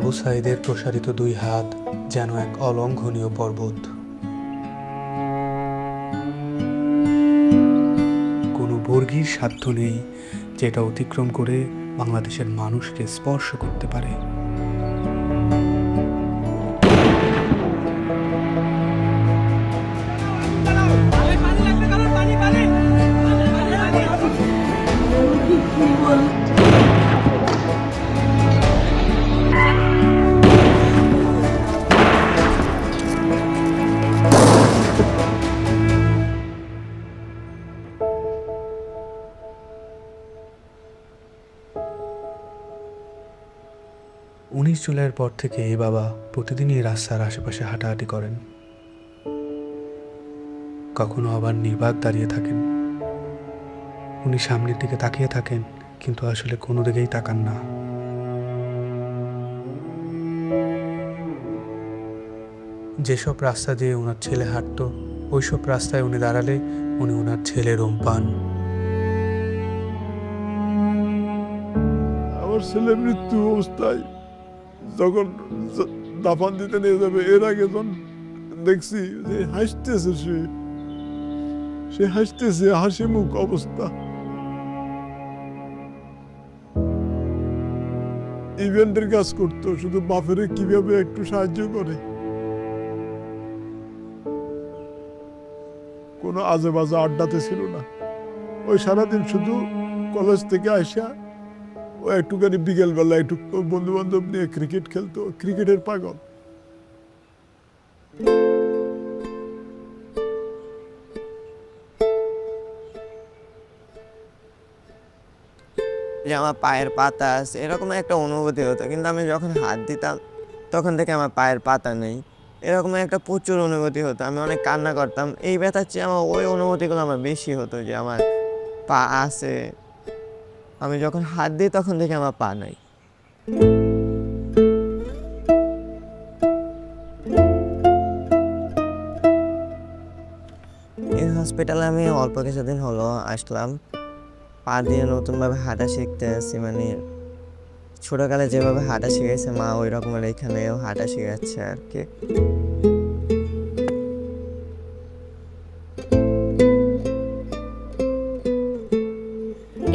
আবু সাঈদের প্রসারিত দুই হাত যেন এক অলঙ্ঘনীয় পর্বত। কোনো বর্গীর সাধ্য নেই যেটা অতিক্রম করে বাংলাদেশের মানুষকে স্পর্শ করতে পারে। জুলাইয়ের পর থেকে বাবা প্রতিদিনই রাস্তার আশেপাশে হাঁটাহাঁটি করেন। কখনো আবার নির্বাক দাঁড়িয়ে থাকেন। উনি সামনের দিকে তাকিয়ে থাকেন, কিন্তু আসলে কোনো দিকেই তাকান না। যেসব রাস্তা দিয়ে ওনার ছেলে হাঁটতো, ওইসব রাস্তায় উনি দাঁড়ালে উনি ওনার ছেলে রোম পান। আমার ছেলে মৃত্যু অবস্থায় যখন দাফন দিতে নিয়ে যাবে, এর আগে যখন দেখছি যে হাসতেছে, সে হাসতেছে, হাসি মুখ অবস্থা। ইভেন্টের কাজ করতো, শুধু বাপের কিভাবে একটু সাহায্য করে। কোনো আজে বাজে আড্ডাতে ছিল না। ওই সারাদিন শুধু কলেজ থেকে আসা ও একটুখানি বিকেলবেলা একটু বন্ধু বান্ধব নিয়ে ক্রিকেট খেলতো, ক্রিকেটের পাগল। যে আমার পায়ের পাতা আছে এরকম একটা অনুভূতি হতো, কিন্তু আমি যখন হাত দিতাম তখন থেকে আমার পায়ের পাতা নেই, এরকম একটা প্রচুর অনুভূতি হতো। আমি অনেক কান্না করতাম। এই ব্যথার চেয়ে আমার ওই অনুভূতিগুলো আমার বেশি হতো, যে আমার পা আছে, আমি যখন হাত দিই তখন থেকে আমার পা নাই। এই হসপিটালে আমি অল্প কিছুদিন হলো আসলাম। পা দিয়ে নতুনভাবে হাঁটা শিখতে আছি, মানে ছোটকালে যেভাবে হাঁটা শিখেছে মা, ওই রকমের এখানেও হাঁটা শিখাচ্ছে আর কি।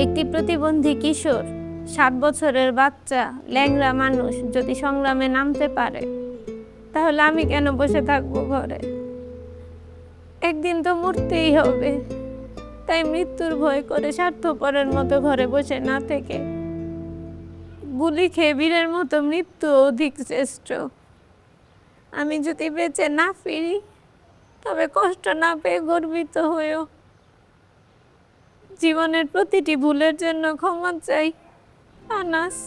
একটি প্রতিবন্ধী কিশোর, 7 বছরের বাচ্চা, ল্যাংড়া মানুষ যদি সংগ্রামে নামতে পারে, তাহলে আমি কেন বসে থাকবো ঘরে? একদিন তো মরতেই হবে। তাই মৃত্যুর ভয় করে স্বার্থপরের মতো ঘরে বসে না থেকে গুলি খেয়ে বীরের মতো মৃত্যু অধিক শ্রেষ্ঠ। আমি যদি বেঁচে না ফিরি, তবে কষ্ট না পেয়ে গর্বিত হয়েও জীবনের প্রতিটি ভুলের জন্য ক্ষমা চাই। আনাস।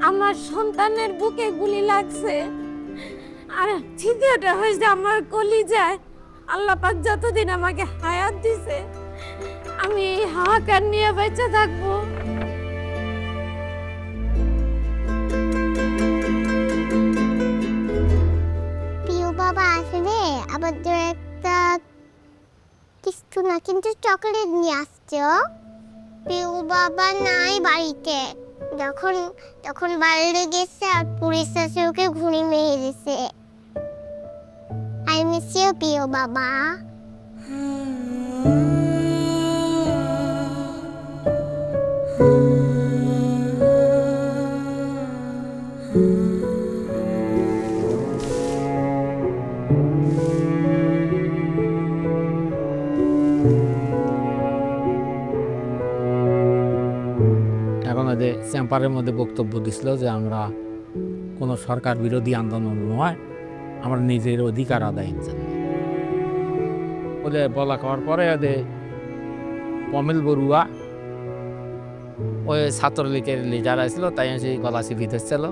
আমার সন্তানের বুকে গুলি লাগছে, আর তৃতীয়টা হয়েছে আমার কলিজায়। আল্লাহ পাক যতদিন আমাকে হায়াত দিছে, আমি এই হাহাকার নিয়ে বেঁচে থাকবো। প্রিয় বাবা আসলে আমাদের একটা কিছু না, কিন্তু চকলেট নিয়ে আসছো। প্রিয় বাবা নাই বাড়িতে, যখন বাইরে গেছে আর পুলিশ এসে ওকে ঘুড়ি মেরে দিছে। আই মিস ইউ প্রিয় বাবা। এখন ওদের চেম্বারের মধ্যে বক্তব্য দিছিল যে আমরা কোনো সরকার বিরোধী আন্দোলন নয়, আমরা নিজের অধিকার আদায়ের জন্য বলে বলা করার পরে ওদের পমেল বড়ুয়া ওই ছাত্রলীগের লিডার ছিল, তাই সেই গলা চিপি ধরছিল,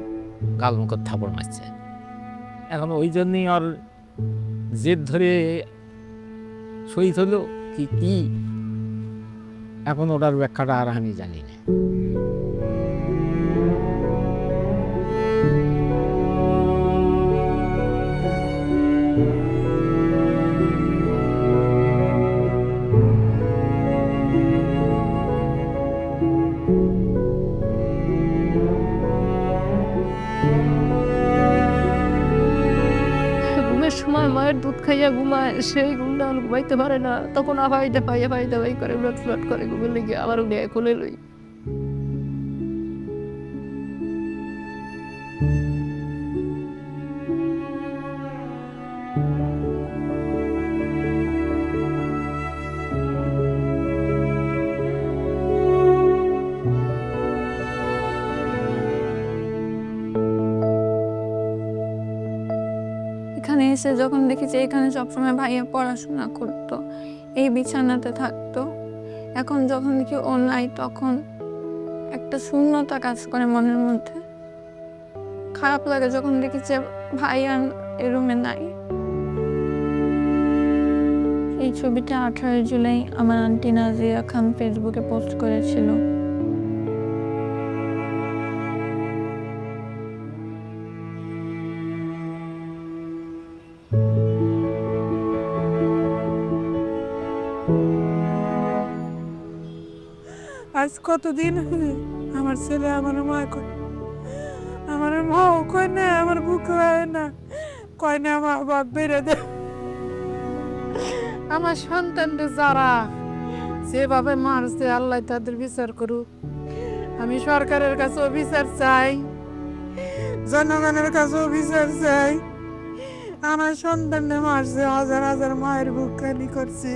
গালমুখের থাপড় মারছে। এখন ওই জন্যই ওর জেদ ধরে শহীদ হলো কি এখন ওটার ব্যাখ্যাটা আর আমি জানি না। ঘুমের সময় মায়ের দুধ খাইয়া ঘুমায়, সেই ঘুমটা ঘুমাইতে পারে না, তখন আবাইটা পাইয়া পাই করে উলট ফ্লট করে ঘুমের লেগে আবার উঠে কোলে লই। এখানে এসে যখন দেখি যে এখানে সবসময় ভাইয়া পড়াশোনা করতো, এই বিছানাতে থাকতো, এখন যখন দেখি ও নাই তখন একটা শূন্যতা কাজ করে মনের মধ্যে। খারাপ লাগে যখন দেখি যে ভাইয়া এই রুমে নাই। এই ছবিটা 18 জুলাই আমার আন্টি নাজিয়া খান ফেসবুকে পোস্ট করেছিল। আজ কতদিন হলে আমার ছেলে আমার মা কয়, আমার মাও কয় না, আমার বুক হয় না, কয় না মা বাপ বেড়ে দে। আমার সন্তানদের যারা যেভাবে মারছে আল্লাহ তাদের বিচার করুক। আমি সরকারের কাছেও বিচার চাই, জনগণের কাছেও বিচার চাই। আমার সন্তানদের মারছে, হাজার হাজার মায়ের বুক খালি করছে,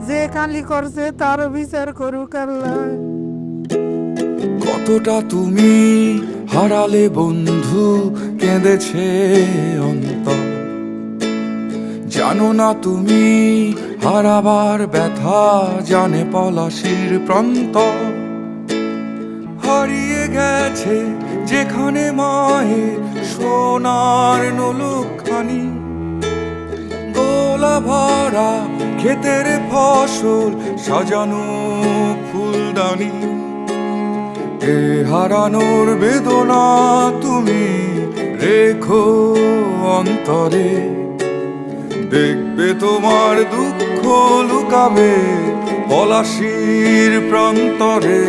যে কালি করছে তারও বিচার করুক আল্লাহ। কতটা তুমি হারালে বন্ধু, কেঁদেছে অন্তর। জানো না তুমি হারাবার ব্যথা, জানে পলাশির প্রান্ত। হারিয়ে গেছে যেখানে মায়ের সোনার নলুকখানি, গোলা ভরা ক্ষেতের ফসল, সাজানো ফুলদানি। এ হারানোর বেদনা তুমি রেখো অন্তরে, দেখবে তোমার দুঃখ লুকাবে পলাশির প্রান্তরে।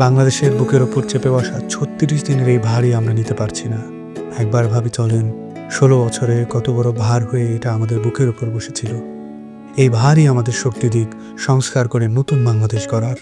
বাংলাদেশের বুকের ওপর চেপে বসা 36 দিনের এই ভারই আমরা নিতে পারছি না। একবার ভাবি চলেন, 16 বছরে কত বড় ভার হয়ে এটা আমাদের বুকের ওপর বসেছিল। এই ভারই আমাদের শক্তি দিক সংস্কার করে নতুন বাংলাদেশ গড়ার।